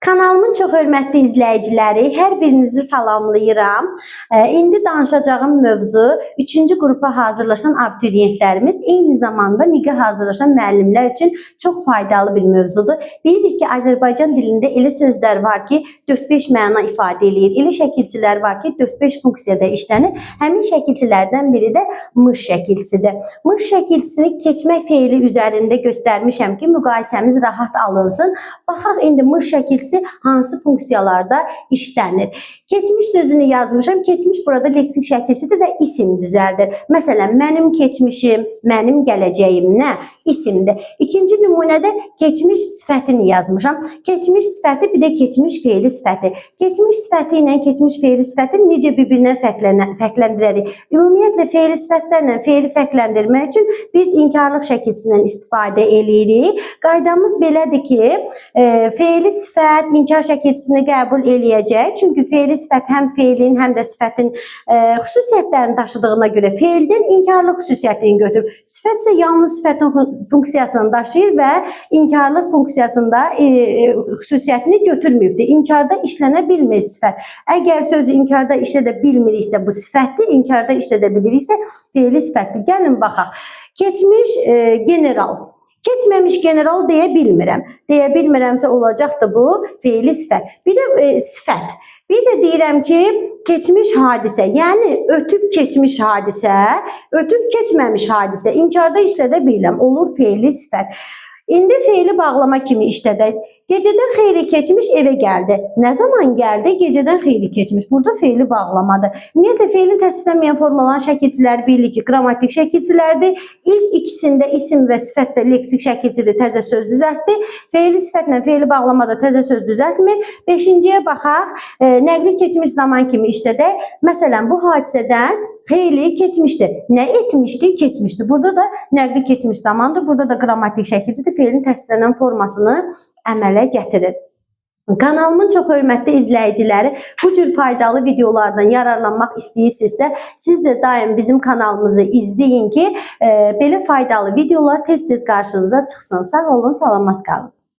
Kanalımın çox hörmətli izləyiciləri, hər birinizi salamlayıram. İndi danışacağım mövzu 3-cü qrupa hazırlaşan abituriyentlərimiz, eyni zamanda MİQ-ə hazırlaşan müəllimlər üçün çox faydalı bir mövzudur. Bilirik ki, Azərbaycan dilində elə sözlər var ki, 4-5 məna ifadə edir. Elə şəkilçilər var ki, 4-5 funksiyada işlənir. Həmin şəkilçilərdən biri də mış şəkilçisidir. Mış şəkilçisini keçmək feili üzərində göstərmişəm ki, müqayisəmiz rahat alınsın. Baxaq indi mış şəkilçisi hansı funksiyalarda işlənir. Keçmiş sözünü yazmışam. Keçmiş burada leksik şəkilçidir və isim düzəldir. Məsələn, mənim keçmişim, mənim gələcəyim nə? İsimdir. İkinci nümunədə keçmiş sifətini yazmışam. Keçmiş sifəti, bir də keçmiş feili sifəti. Keçmiş sifəti ilə keçmiş feili sifəti necə bir-birindən fərqləndirərik? Ümumiyyətlə, feili sifətlərlə feili fərqləndirmək üçün biz inkarlıq şəkilçisindən istifadə edirik. Qaydamız belədir ki, feili sifət inkar şəkilçisini qəbul eləyəcək. Çünki feili sifət həm feilin, həm də sifətin xüsusiyyətlərini daşıdığına görə feildən inkarlıq xüsusiyyətini götürür. Sifət isə yalnız sifətin funksiyasını daşıyır və inkarlıq funksiyasında xüsusiyyətini götürməyibdir. İnkarda işlənə bilmir sifət. Əgər sözü inkarda işlədə bilmiriksə bu sifətdir, inkarda işlədə biliriksə feili sifətdir. Gəlin baxaq. Keçmiş general. Keçməmiş general deyə bilmirəm. Deyə bilmirəmsə olacaqdır bu feili sifət. Bir də sifət. Bir də deyirəm ki, keçmiş hadisə, yəni ötüb keçmiş hadisə, ötüb keçməmiş hadisə, inkarda işlədə bilirəm, olur feili sifət. İndi feili bağlama kimi işlədək. Gecədən xeyli keçmiş evə gəldi. Nə zaman gəldi? Gecədən xeyli keçmiş. Burada feili bağlamadır. Ümumiyyətlə, feili təsdiqlənməyən formaların şəkilçiləri bilirik ki, qrammatik şəkilçilərdir. İlk ikisində isim və sifətlə leksik şəkilçidir, təzə söz düzəltdi. Feili sifətlə feili bağlamada təzə söz düzəltmir. Beşinciyə baxaq, nəqli keçmiş zaman kimi işlədək. Məsələn, bu hadisədən xeyli keçmişdir. Nə etmişdi? Keçmişdi. Burada da nəqli keçmiş zamandır. Burada da qrammatik şəkilçidir. Feilin təsdiqlənən formasını əmələ gətirir. Kanalımın çox hörmətli izləyiciləri, bu cür faydalı videolardan yararlanmaq istəyirsinizsə, siz də daim bizim kanalımızı izləyin ki, belə faydalı videolar tez-tez qarşınıza çıxsın. Sağ olun, salamat qalın.